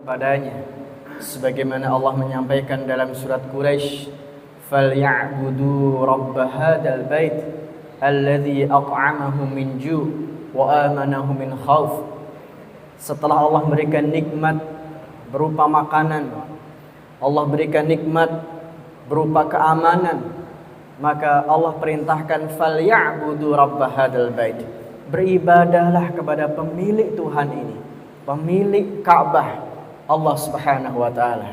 padanya, sebagaimana Allah menyampaikan dalam surat Quraisy, "Falyabudu rabb hadzal bait alladzi at'amahum min ju' wa amanahum min khauf." Setelah Allah berikan nikmat berupa makanan, Allah berikan nikmat berupa keamanan, maka Allah perintahkan falyabudu rabb hadzal bait. Beribadahlah kepada pemilik Tuhan ini, pemilik Ka'bah, Allah Subhanahu wa taala.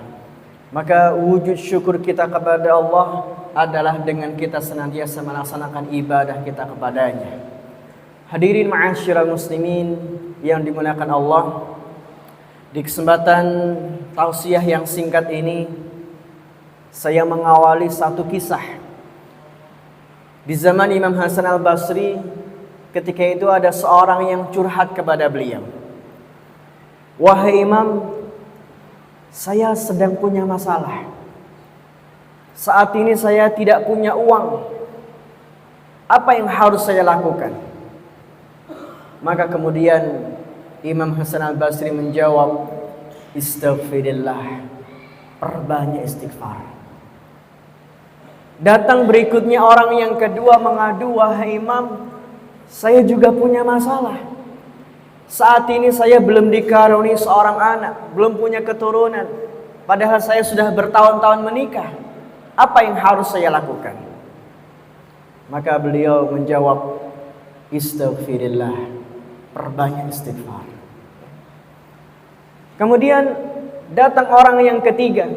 Maka wujud syukur kita kepada Allah adalah dengan kita senantiasa melaksanakan ibadah kita kepadanya. Hadirin ma'asyiral muslimin yang dimuliakan Allah, di kesempatan tausiah yang singkat ini saya mengawali satu kisah. Di zaman Imam Hasan Al-Basri, ketika itu ada seorang yang curhat kepada beliau. "Wahai Imam, saya sedang punya masalah. Saat ini saya tidak punya uang. Apa yang harus saya lakukan?" Maka kemudian Imam Hasan Al-Basri menjawab, "Istighfirillah, perbanyak istighfar." Datang berikutnya orang yang kedua mengadu, "Wahai Imam, saya juga punya masalah. Saat ini saya belum dikaruniai seorang anak, belum punya keturunan. Padahal saya sudah bertahun-tahun menikah. Apa yang harus saya lakukan?" Maka beliau menjawab, "Istighfirillah, perbanyak istighfar." Kemudian datang orang yang ketiga,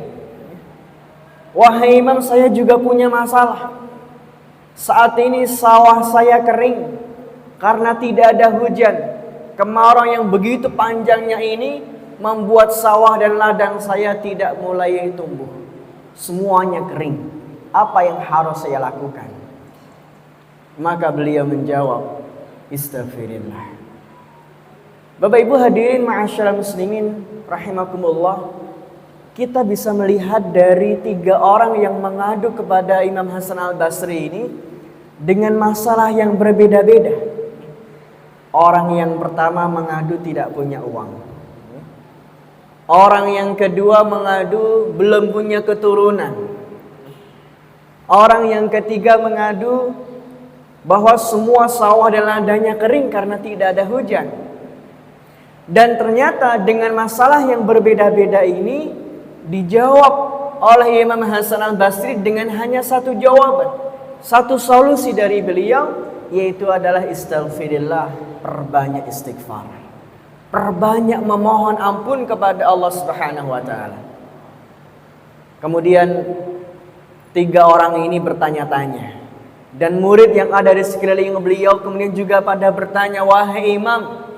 "Wahai Imam, saya juga punya masalah. Saat ini sawah saya kering karena tidak ada hujan. Kemarau yang begitu panjangnya ini membuat sawah dan ladang saya tidak mulai tumbuh. Semuanya kering. Apa yang harus saya lakukan?" Maka beliau menjawab, "Istighfirillah." Bapak Ibu hadirin ma'asyiral muslimin rahimakumullah, kita bisa melihat dari tiga orang yang mengadu kepada Imam Hasan Al-Basri ini dengan masalah yang berbeda-beda. Orang yang pertama mengadu tidak punya uang. Orang yang kedua mengadu belum punya keturunan. Orang yang ketiga mengadu bahwa semua sawah dan ladangnya kering karena tidak ada hujan. Dan ternyata dengan masalah yang berbeda-beda ini dijawab oleh Imam Hasan Al-Basri dengan hanya satu jawaban, satu solusi dari beliau, yaitu adalah istighfirillah, perbanyak istighfar, perbanyak memohon ampun kepada Allah Subhanahu wa taala. Kemudian tiga orang ini bertanya-tanya, dan murid yang ada di sekeliling beliau kemudian juga pada bertanya, "Wahai Imam,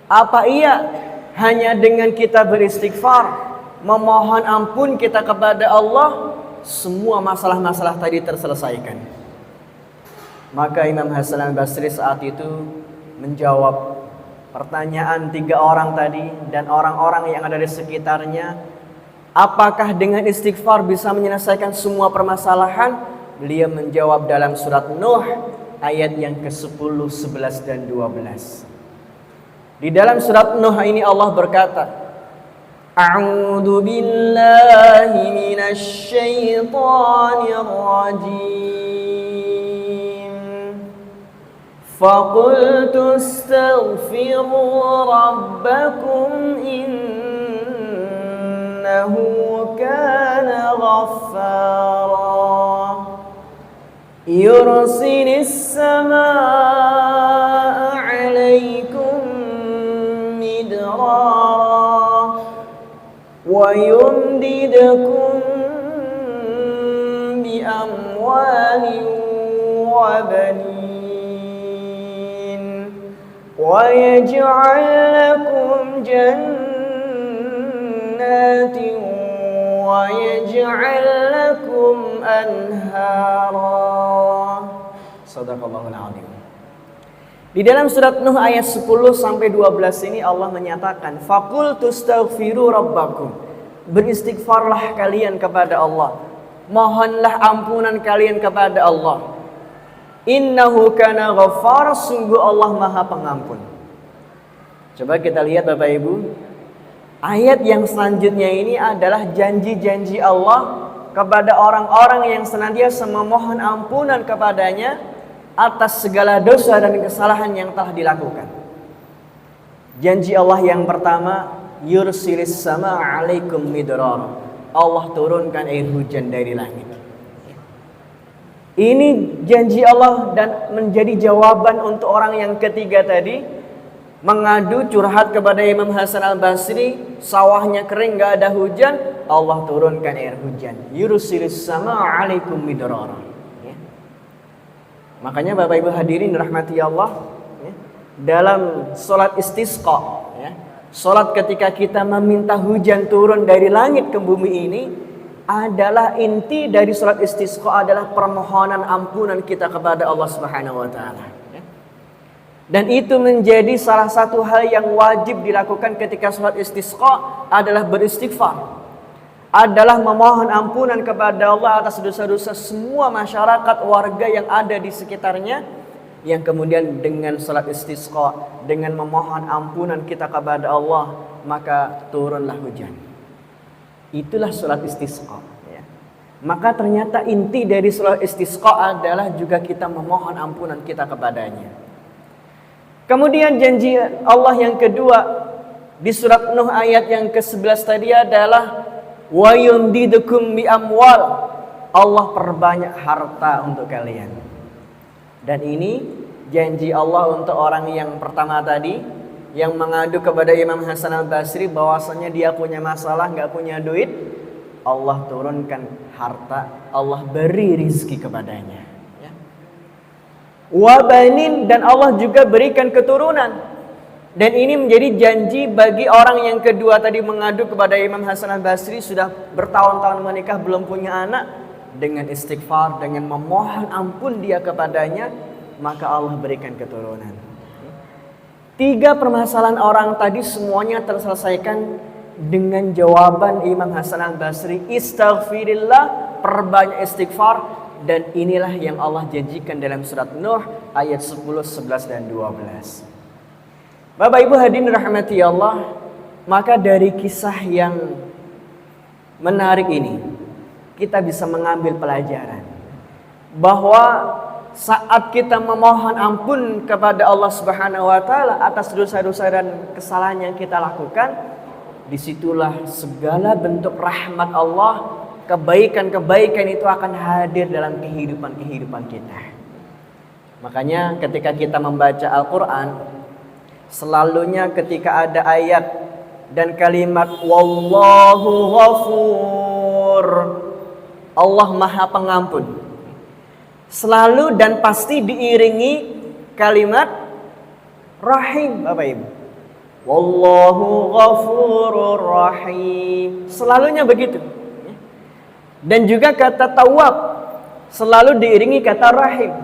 apa iya hanya dengan kita beristighfar, memohon ampun kita kepada Allah, semua masalah-masalah tadi terselesaikan?" Maka Imam Hasan Al-Basri saat itu menjawab pertanyaan tiga orang tadi dan orang-orang yang ada di sekitarnya, apakah dengan istighfar bisa menyelesaikan semua permasalahan? Beliau menjawab dalam surat Nuh ayat yang ke-10, 11 dan 12. Di dalam surat Nuh ini Allah berkata, "A'udzu billahi minasy syaithanir rajim. Faqultu astaghfiru rabbakum innahu kana ghaffara. Yursilis samaa'a 'alaikum midrara wa yumdidkum bi amwalin wa banin wa yaj'al lakum jannatin wa yaj'al lakum anhara." Shadaqallahul azim. Di dalam surat Nuh ayat 10 sampai 12 ini Allah menyatakan, "Faqultu astaghfiru rabbakum." Beristighfarlah kalian kepada Allah. Mohonlah ampunan kalian kepada Allah. Innahu kana ghaffar, sungguh Allah Maha Pengampun. Coba kita lihat Bapak Ibu. Ayat yang selanjutnya ini adalah janji-janji Allah kepada orang-orang yang senantiasa memohon ampunan kepadanya atas segala dosa dan kesalahan yang telah dilakukan. Janji Allah yang pertama, yursilis sama alaikum midrar. Allah turunkan air hujan dari langit. Ini janji Allah dan menjadi jawaban untuk orang yang ketiga tadi, mengadu curhat kepada Imam Hasan al-Basri, sawahnya kering gak ada hujan, Allah turunkan air hujan. Yursilis sama alaikum midrar. Makanya Bapak Ibu hadirin rahmati Allah, dalam sholat istisqa, sholat ketika kita meminta hujan turun dari langit ke bumi ini, adalah inti dari sholat istisqa adalah permohonan ampunan kita kepada Allah Subhanahu wa taala. Dan itu menjadi salah satu hal yang wajib dilakukan ketika sholat istisqa adalah beristighfar, adalah memohon ampunan kepada Allah atas dosa-dosa semua masyarakat warga yang ada di sekitarnya, yang kemudian dengan sholat istisqa, dengan memohon ampunan kita kepada Allah, maka turunlah hujan. Itulah sholat istisqa. Maka ternyata inti dari sholat istisqa adalah juga kita memohon ampunan kita kepadanya. Kemudian janji Allah yang kedua di surat Nuh ayat yang ke-11 tadi adalah wa yumdidukum bi amwal. Allah perbanyak harta untuk kalian. Dan ini janji Allah untuk orang yang pertama tadi, yang mengadu kepada Imam Hasan al-Basri bahwasanya dia punya masalah, gak punya duit, Allah turunkan harta, Allah beri rizki kepadanya. Wabanin, dan Allah juga berikan keturunan. Dan ini menjadi janji bagi orang yang kedua tadi mengadu kepada Imam Hasan al-Basri, sudah bertahun-tahun menikah belum punya anak, dengan istighfar, dengan memohon ampun dia kepadanya, maka Allah berikan keturunan. 3 permasalahan orang tadi semuanya terselesaikan dengan jawaban Imam Hasan al-Basri, istaghfirillah, perbanyak istighfar. Dan inilah yang Allah janjikan dalam surat Nuh ayat 10, 11 dan 12. Bapak Ibu hadirin rahmati Allah, maka dari kisah yang menarik ini kita bisa mengambil pelajaran bahwa saat kita memohon ampun kepada Allah Subhanahu wa taala atas dosa-dosa dan kesalahan yang kita lakukan, disitulah segala bentuk rahmat Allah, kebaikan-kebaikan itu akan hadir dalam kehidupan kita. Makanya ketika kita membaca Al-Quran, selalunya ketika ada ayat dan kalimat wallahu ghafur, Allah Maha Pengampun, selalu dan pasti diiringi kalimat rahim, Bapak Ibu. Wallahu ghafurur rahim, selalunya begitu. Dan juga kata tawab selalu diiringi kata rahim.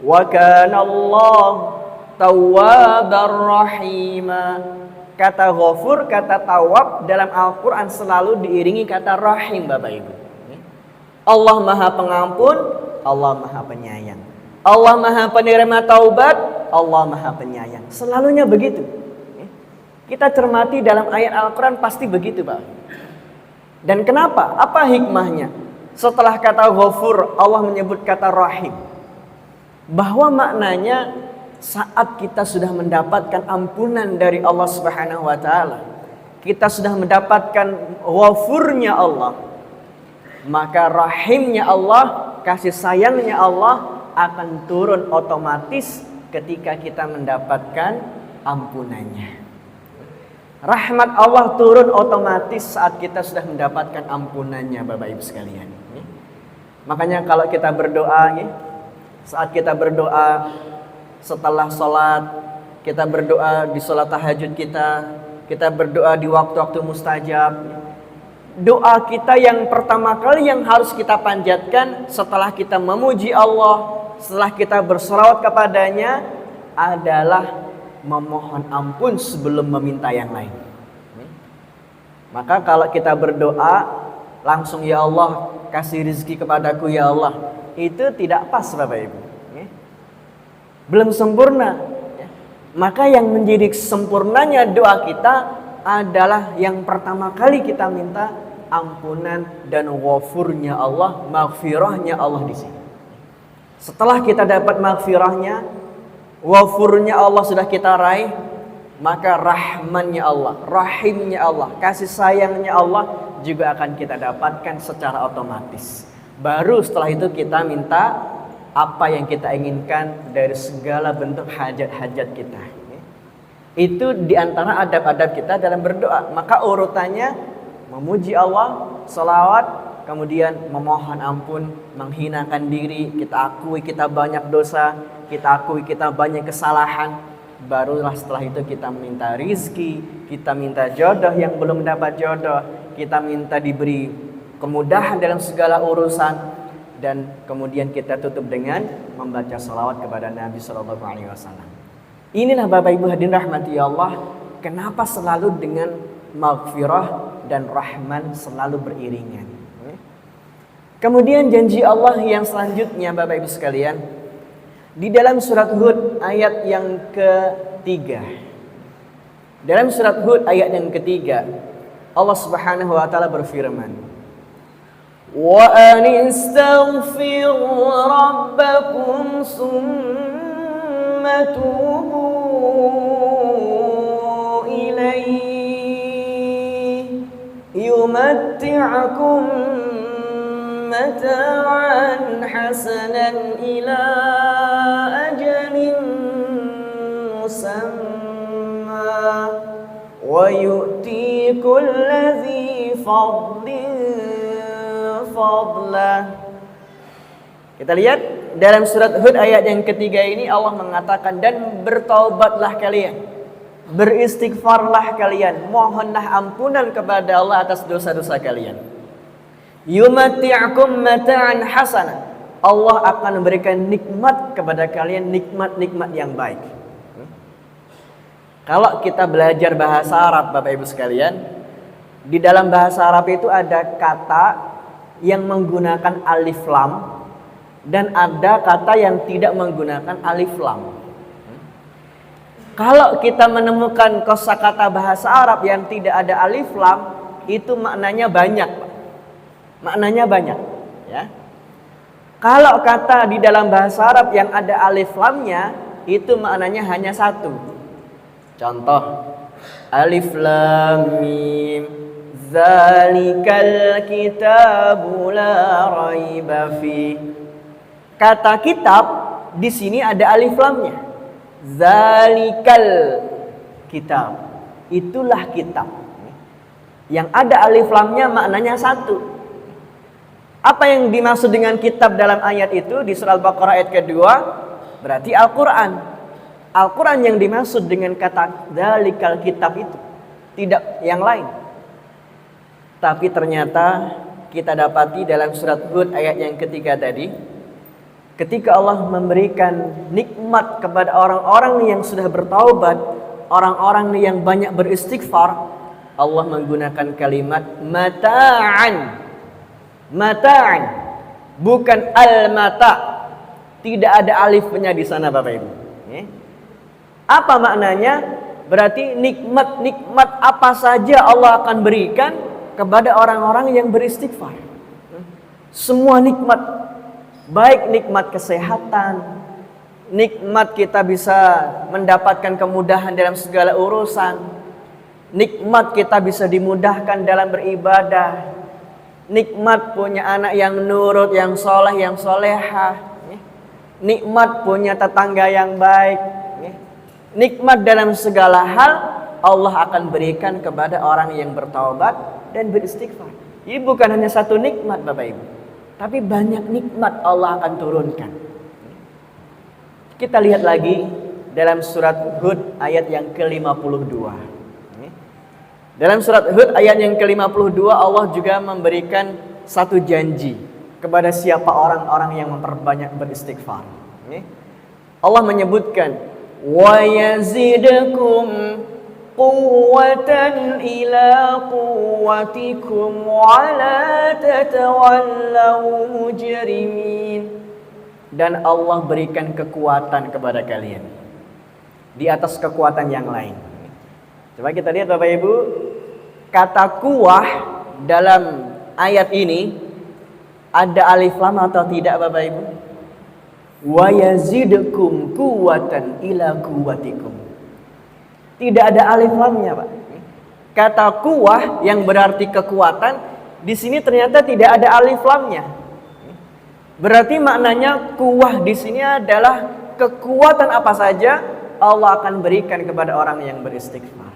Wa kana Allah tawwabar rahima. Kata ghafur, kata tawab dalam Al-Quran selalu diiringi kata rahim, Bapak Ibu. Allah Maha Pengampun, Allah Maha Penyayang. Allah Maha Penerima Taubat, Allah Maha Penyayang. Selalunya begitu. Kita cermati dalam ayat Al-Quran pasti begitu, Pak. Dan kenapa? Apa hikmahnya? Setelah kata ghafur, Allah menyebut kata rahim. Bahwa maknanya saat kita sudah mendapatkan ampunan dari Allah Subhanahu wa taala, kita sudah mendapatkan ghafurnya Allah, maka rahimnya Allah, kasih sayangnya Allah akan turun otomatis ketika kita mendapatkan ampunannya. Rahmat Allah turun otomatis saat kita sudah mendapatkan ampunannya, Bapak Ibu sekalian. Makanya kalau kita berdoa, saat kita berdoa setelah sholat, kita berdoa di sholat tahajud kita berdoa di waktu-waktu mustajab. Doa kita yang pertama kali yang harus kita panjatkan setelah kita memuji Allah, setelah kita berselawat kepadanya adalah memohon ampun sebelum meminta yang lain. Maka kalau kita berdoa langsung ya Allah kasih rezeki kepadaku ya Allah, itu tidak pas, Bapak Ibu. Belum sempurna. Maka yang menjadi sempurnanya doa kita adalah yang pertama kali kita minta ampunan dan ghafurnya Allah, maghfirahnya Allah di sini. Setelah kita dapat maghfirahnya, ghafurnya Allah sudah kita raih, maka rahmannya Allah, rahimnya Allah, kasih sayangnya Allah juga akan kita dapatkan secara otomatis. Baru setelah itu kita minta apa yang kita inginkan dari segala bentuk hajat-hajat kita. Itu diantara adab-adab kita dalam berdoa. Maka urutannya memuji Allah, salawat, kemudian memohon ampun, menghinakan diri, kita akui kita banyak dosa, kita akui kita banyak kesalahan. Barulah setelah itu kita minta rizki, kita minta jodoh yang belum dapat jodoh, kita minta diberi kemudahan dalam segala urusan, dan kemudian kita tutup dengan membaca salawat kepada Nabi SAW. Inilah Bapak Ibu hadirin rahmati Allah, kenapa selalu dengan maghfirah dan rahman selalu beriringan. Kemudian janji Allah yang selanjutnya Bapak Ibu sekalian, di dalam surat Hud ayat yang ketiga. Dalam surat Hud ayat yang ketiga, Allah Subhanahu wa taala berfirman, "Wa anistaghfiru rabbakum summa tubu ilaihi yumatti'akum mata'an hasanan ila ajalin musamma wa yu'ti kulladzi fadlin fadlah." Kita lihat dalam surat Hud ayat yang ketiga ini Allah mengatakan, dan bertaubatlah kalian, beristighfarlah kalian, mohonlah ampunan kepada Allah atas dosa-dosa kalian. Yumatti'akum mata'an hasanah, Allah akan memberikan nikmat kepada kalian, nikmat-nikmat yang baik. Kalau kita belajar bahasa Arab Bapak Ibu sekalian, di dalam bahasa Arab itu ada kata yang menggunakan alif lam dan ada kata yang tidak menggunakan alif lam. Kalau kita menemukan kosakata bahasa Arab yang tidak ada alif lam, itu maknanya banyak, Pak. Maknanya banyak, ya. Kalau kata di dalam bahasa Arab yang ada alif lamnya, itu maknanya hanya satu. Contoh, alif lam mim, zalikal kitabu la raiba fi. Kata kitab di sini ada alif lamnya. Zalikal kitab, itulah kitab. Yang ada alif lamnya maknanya satu. Apa yang dimaksud dengan kitab dalam ayat itu di surah Al-Baqarah ayat kedua? Berarti Al-Quran. Al-Quran yang dimaksud dengan kata zalikal kitab itu, tidak yang lain. Tapi ternyata kita dapati dalam surat Hud ayat yang ketiga tadi, ketika Allah memberikan nikmat kepada orang-orang yang sudah bertaubat, orang-orang yang banyak beristighfar, Allah menggunakan kalimat mata'an. Mata'an, bukan al-mata'. Tidak ada alifnya di sana Bapak Ibu. Apa maknanya? Berarti nikmat-nikmat apa saja Allah akan berikan kepada orang-orang yang beristighfar. Semua nikmat, baik nikmat kesehatan, nikmat kita bisa mendapatkan kemudahan dalam segala urusan, nikmat kita bisa dimudahkan dalam beribadah, nikmat punya anak yang nurut, yang soleh, yang solehah, nikmat punya tetangga yang baik, nikmat dalam segala hal Allah akan berikan kepada orang yang bertaubat dan beristighfar. Ini bukan hanya satu nikmat Bapak Ibu, tapi banyak nikmat Allah akan turunkan. Kita lihat lagi dalam surat Hud ayat yang ke-52. Dalam surat Hud ayat yang ke-52 Allah juga memberikan satu janji kepada siapa orang-orang yang memperbanyak beristighfar. Allah menyebutkan, wa yazidukum quwwatan ila quwwatikum wa la tatawallaw mujrimin. Dan Allah berikan kekuatan kepada kalian di atas kekuatan yang lain. Coba kita lihat Bapak Ibu, kata kuwah dalam ayat ini ada alif lam atau tidak Bapak Ibu? Wa yazidkum quwwatan ila quwwatikum. Tidak ada alif lamnya, Pak. Kata kuwah yang berarti kekuatan, di sini ternyata tidak ada alif lamnya. Berarti maknanya kuwah di sini adalah kekuatan apa saja Allah akan berikan kepada orang yang beristighfar.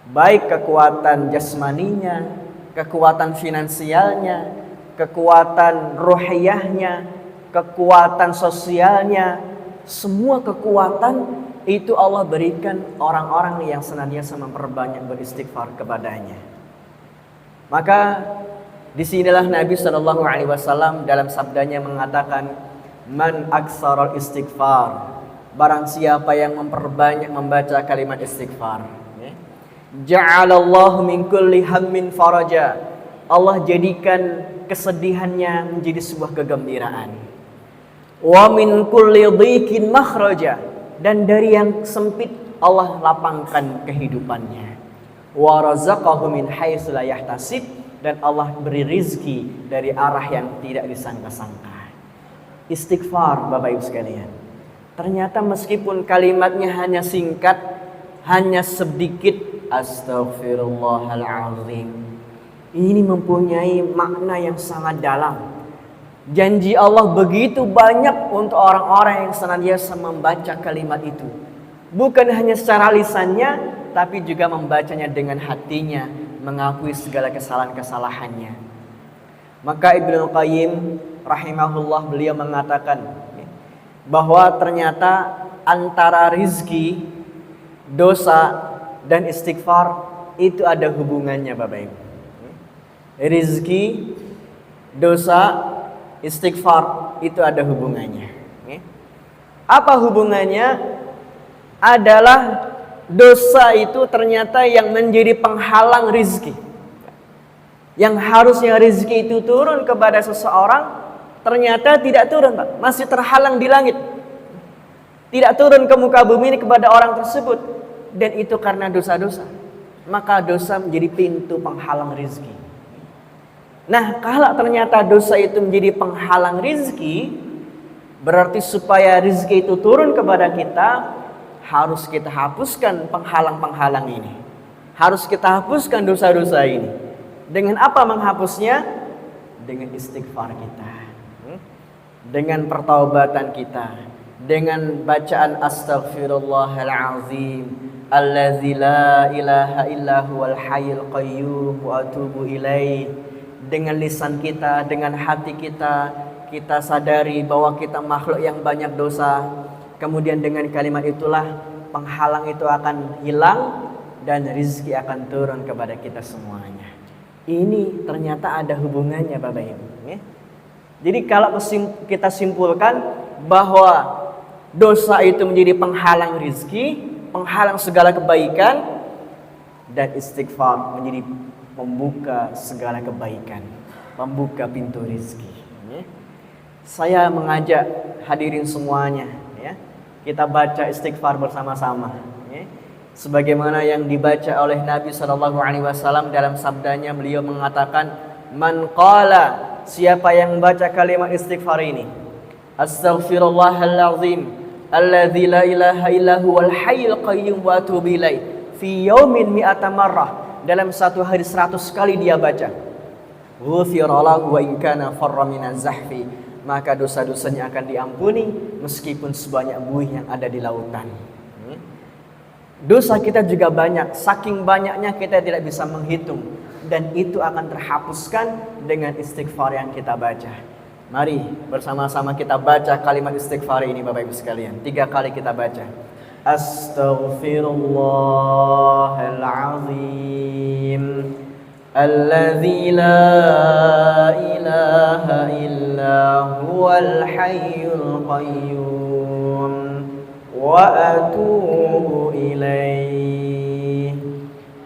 Baik kekuatan jasmaninya, kekuatan finansialnya, kekuatan ruhiyahnya, kekuatan sosialnya, semua kekuatan itu Allah berikan orang-orang yang senantiasa memperbanyak beristighfar kepadanya. Maka disinilah Nabi Shallallahu Alaihi Wasallam dalam sabdanya mengatakan, man aksarul istighfar, barang siapa yang memperbanyak membaca kalimat istighfar, ja'alallahu min kulli hammin faraja, Allah jadikan kesedihannya menjadi sebuah kegembiraan. Wa min kulli dhiqin makhraja, dan dari yang sempit Allah lapangkan kehidupannya. Wa razaqahu min haitsu la yahtasib, dan Allah beri rizki dari arah yang tidak disangka-sangka. Istighfar Bapak Ibu sekalian, ternyata meskipun kalimatnya hanya singkat, hanya sedikit, astaghfirullahalazim, ini mempunyai makna yang sangat dalam. Janji Allah begitu banyak untuk orang-orang yang senantiasa membaca kalimat itu. Bukan hanya secara lisannya, tapi juga membacanya dengan hatinya, mengakui segala kesalahan-kesalahannya. Maka Ibnu Qayyim rahimahullah, beliau mengatakan bahwa ternyata antara rizki, dosa, dan istighfar itu ada hubungannya Bapak Ibu. Rizki, dosa, istighfar itu ada hubungannya. Apa hubungannya? Adalah dosa itu ternyata yang menjadi penghalang rizki. Yang harusnya rizki itu turun kepada seseorang, ternyata tidak turun Pak. Masih terhalang di langit. Tidak turun ke muka bumi ini kepada orang tersebut. Dan itu karena dosa-dosa. Maka dosa menjadi pintu penghalang rizki. Nah, kalau ternyata dosa itu menjadi penghalang rizki, berarti supaya rizki itu turun kepada kita, harus kita hapuskan penghalang-penghalang ini. Harus kita hapuskan dosa-dosa ini. Dengan apa menghapusnya? Dengan istighfar kita, dengan pertaubatan kita, dengan bacaan astaghfirullahalazim, allazi la ilaha illa huwal hayyul qayyum wa atubu ilaih. Dengan lisan kita, dengan hati kita, kita sadari bahwa kita makhluk yang banyak dosa. Kemudian dengan kalimat itulah penghalang itu akan hilang dan rizki akan turun kepada kita semuanya. Ini ternyata ada hubungannya Bapak Ibu. Jadi kalau kita simpulkan bahwa dosa itu menjadi penghalang rizki, penghalang segala kebaikan, dan istighfar menjadi membuka segala kebaikan, membuka pintu rizki. Saya mengajak hadirin semuanya, kita baca istighfar bersama-sama, sebagaimana yang dibaca oleh Nabi SAW dalam sabdanya. Beliau mengatakan, man qala, siapa yang membaca kalimat istighfar ini, astaghfirullahalazim, alladzi la ilaha illa huwal hayyul qayyum wa atubu ilaih, fi yaumin mi'ata marrah, dalam satu hari 100 kali dia baca, ghufira lahu wa in kana farra minaz zahfi, maka dosa-dosanya akan diampuni meskipun sebanyak buih yang ada di lautan. Dosa kita juga banyak, saking banyaknya kita tidak bisa menghitung, dan itu akan terhapuskan dengan istighfar yang kita baca. Mari bersama-sama kita baca kalimat istighfar ini Bapak Ibu sekalian. 3 kali kita baca. Astaghfirullahalazim, alladzi la ilaha illa huwal hayyul qayyum wa atubu ilaih.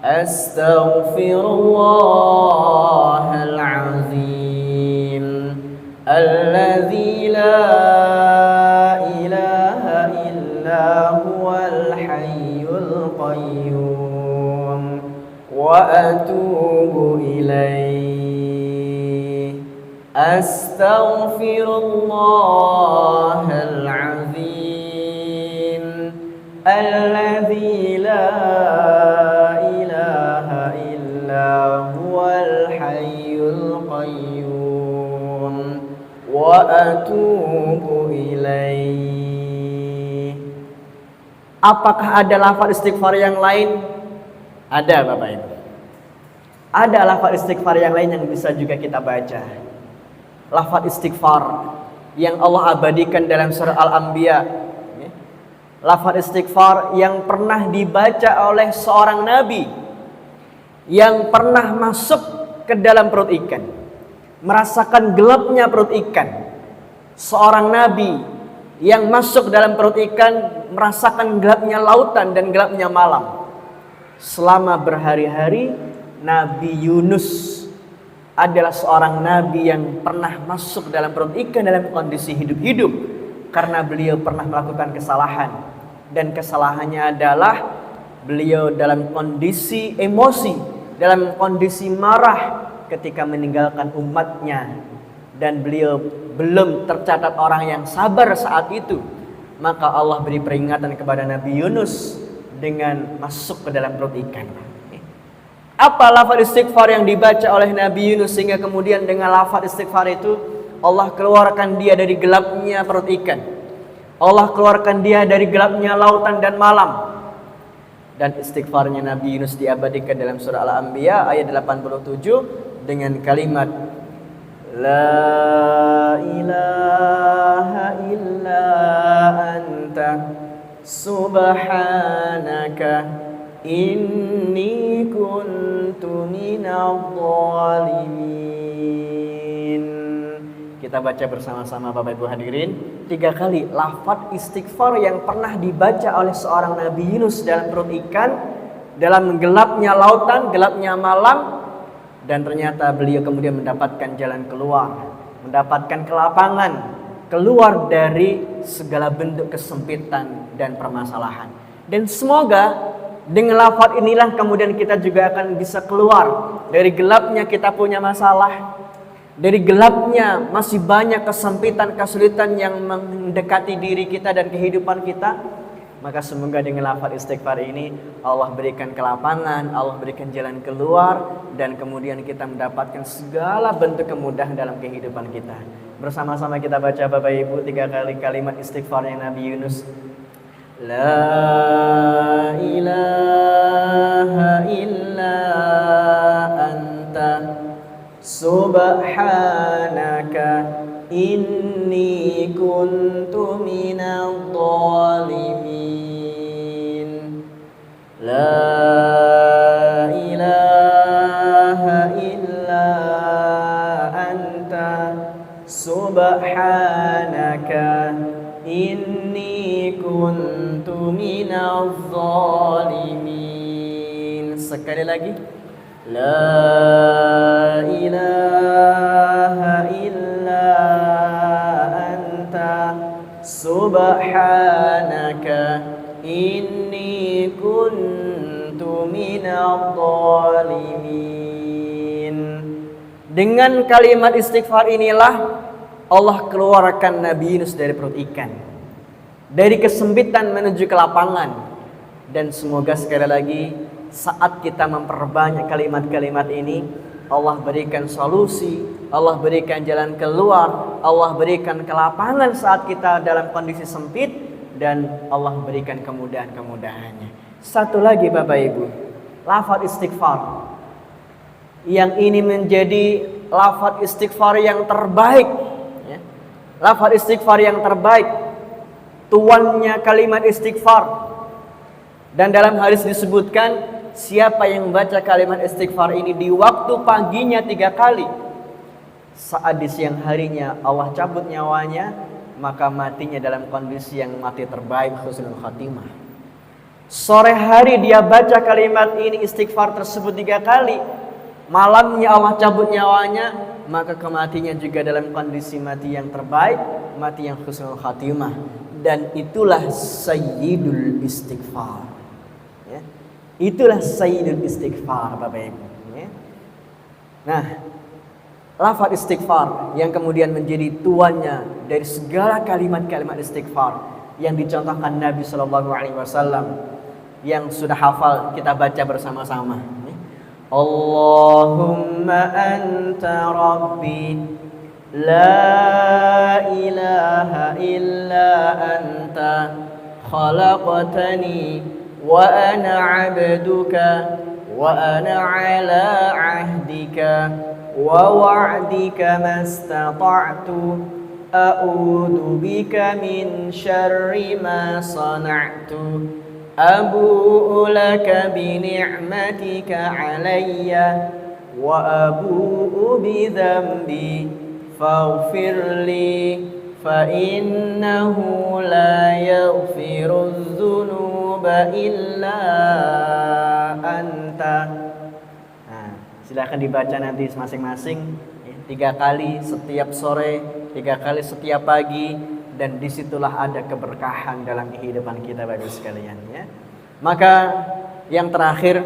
Astaghfirullahalazim, alladzi la ilaha illa huwal hayyul qayyum إليه أستغفر الله العظيم الذي لا إله إلا هو الحي القيوم وأتوب إليه. Apakah ada lafaz istighfar yang lain? Ada Bapak Ibu. Ada lafaz istighfar yang lain yang bisa juga kita baca. Lafaz istighfar yang Allah abadikan dalam surah Al-Anbiya. Lafaz istighfar yang pernah dibaca oleh seorang nabi yang pernah masuk ke dalam perut ikan, merasakan gelapnya perut ikan. Seorang nabi yang masuk dalam perut ikan, merasakan gelapnya lautan dan gelapnya malam. Selama berhari-hari, Nabi Yunus adalah seorang nabi yang pernah masuk dalam perut ikan dalam kondisi hidup-hidup, karena beliau pernah melakukan kesalahan. Dan kesalahannya adalah beliau dalam kondisi emosi, dalam kondisi marah ketika meninggalkan umatnya. Dan beliau belum tercatat orang yang sabar saat itu. Maka Allah beri peringatan kepada Nabi Yunus dengan masuk ke dalam perut ikan. Apa lafaz istighfar yang dibaca oleh Nabi Yunus sehingga kemudian dengan lafaz istighfar itu Allah keluarkan dia dari gelapnya perut ikan, Allah keluarkan dia dari gelapnya lautan dan malam. Dan istighfarnya Nabi Yunus diabadikan dalam surah Al-Anbiya ayat 87 dengan kalimat La ilaha illa anta subhanaka inni kuntu minadh dhalimin. Kita baca bersama-sama Bapak Ibu hadirin 3 kali lafaz istighfar yang pernah dibaca oleh seorang Nabi Yunus dalam perut ikan, dalam gelapnya lautan, gelapnya malam. Dan ternyata beliau kemudian mendapatkan jalan keluar, mendapatkan kelapangan, keluar dari segala bentuk kesempitan dan permasalahan. Dan semoga dengan lafaz inilah kemudian kita juga akan bisa keluar dari gelapnya kita punya masalah, dari gelapnya masih banyak kesempitan, kesulitan yang mendekati diri kita dan kehidupan kita. Maka semoga dengan lafaz istighfar ini Allah berikan kelapangan, Allah berikan jalan keluar, dan kemudian kita mendapatkan segala bentuk kemudahan dalam kehidupan kita. Bersama-sama kita baca Bapak Ibu 3 kali kalimat istighfarnya Nabi Yunus. La ilaha illa anta subhanaka inni kuntu minadh dhalimin. La ilaha illa anta subhanaka inni kuntu minadh dhalimin. Sekali lagi. La ilaha illa anta subhanaka inni kuntu minadh dhalimin. Dengan kalimat istighfar inilah Allah keluarkan Nabi Yunus dari perut ikan, dari kesempitan menuju ke lapangan. Dan semoga sekali lagi saat kita memperbanyak kalimat-kalimat ini, Allah berikan solusi, Allah berikan jalan keluar, Allah berikan kelapangan saat kita dalam kondisi sempit, dan Allah berikan kemudahan-kemudahannya. Satu lagi Bapak Ibu, lafaz istighfar yang ini menjadi lafaz istighfar yang terbaik, ya. Lafaz istighfar yang terbaik, tuannya kalimat istighfar. Dan dalam hadis disebutkan, siapa yang membaca kalimat istighfar ini di waktu paginya 3 kali, saat di siang harinya Allah cabut nyawanya, maka matinya dalam kondisi yang mati terbaik, husnul khatimah. Sore hari dia baca kalimat ini istighfar tersebut 3 kali, malamnya Allah cabut nyawanya, maka kematiannya juga dalam kondisi mati yang terbaik, mati yang husnul khatimah. Dan itulah sayyidul istighfar, ya. Itulah sayyidul istighfar Bapak Ibu, ya. Nah, lafaz istighfar yang kemudian menjadi tuannya dari segala kalimat-kalimat istighfar yang dicontohkan Nabi Shallallahu Alaihi Wasallam, yang sudah hafal kita baca bersama-sama. Allahumma anta rabbi la ilaha illa anta khalaqtani wa ana abduka wa ana ala ahdika wa wa'dika mastata'tu a'udzu bika min syarri ma sana'tu abu'u laka bi ni'matika 'alayya wa abu'u bi dhanbi faghfir li fa innahu la yaghfiru dzunuba illa anta. Silahkan dibaca nanti masing-masing 3 kali setiap sore, 3 kali setiap pagi, dan disitulah ada keberkahan dalam kehidupan kita Bapak sekalian ya. Maka yang terakhir,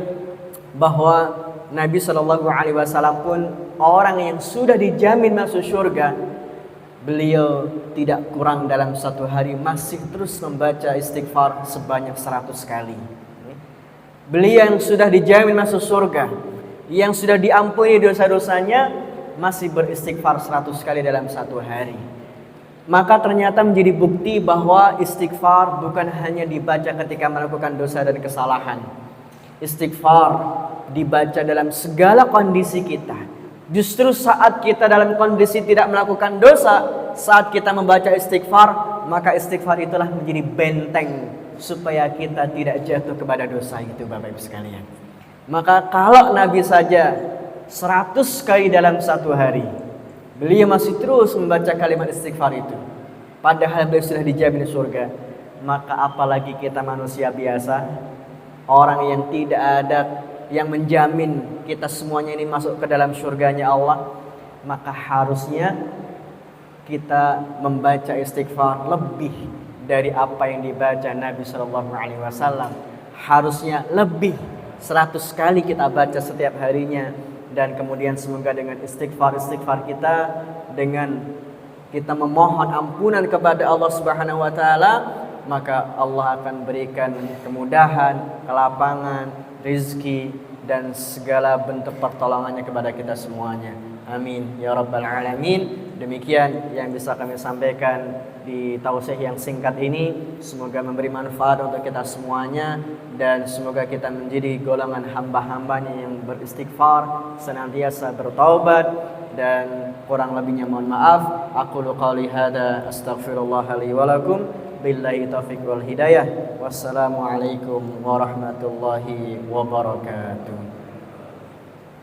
bahwa Nabi Shallallahu Alaihi Wasallam pun orang yang sudah dijamin masuk surga, beliau tidak kurang dalam satu hari masih terus membaca istighfar sebanyak 100 kali. Beliau yang sudah dijamin masuk surga, yang sudah diampuni dosa-dosanya, masih beristighfar 100 kali dalam satu hari. Maka ternyata menjadi bukti bahwa istighfar bukan hanya dibaca ketika melakukan dosa dan kesalahan. Istighfar dibaca dalam segala kondisi kita. Justru saat kita dalam kondisi tidak melakukan dosa, saat kita membaca istighfar, maka istighfar itulah menjadi benteng supaya kita tidak jatuh kepada dosa itu Bapak Ibu sekalian. Maka kalau Nabi saja 100 kali dalam satu hari, beliau masih terus membaca kalimat istighfar itu, padahal beliau sudah dijamin surga, maka apalagi kita manusia biasa, orang yang tidak ada yang menjamin kita semuanya ini masuk ke dalam surganya Allah, maka harusnya kita membaca istighfar lebih dari apa yang dibaca Nabi Shallallahu Alaihi Wasallam. Harusnya lebih 100 kali kita baca setiap harinya. Dan kemudian semoga dengan istighfar kita, dengan kita memohon ampunan kepada Allah Subhanahu wa taala, maka Allah akan berikan kemudahan, kelapangan, rizki, dan segala bentuk pertolongannya kepada kita semuanya. Amin ya rabbal alamin. Demikian yang bisa kami sampaikan di tausiah yang singkat ini. Semoga memberi manfaat untuk kita semuanya, dan semoga kita menjadi golongan hamba-hambanya yang beristighfar, senantiasa bertaubat, dan kurang lebihnya mohon maaf. Aqulu qouli hadza astaghfirullah li wa lakum, billahi taufiq wal hidayah. Wassalamualaikum warahmatullahi wabarakatuh.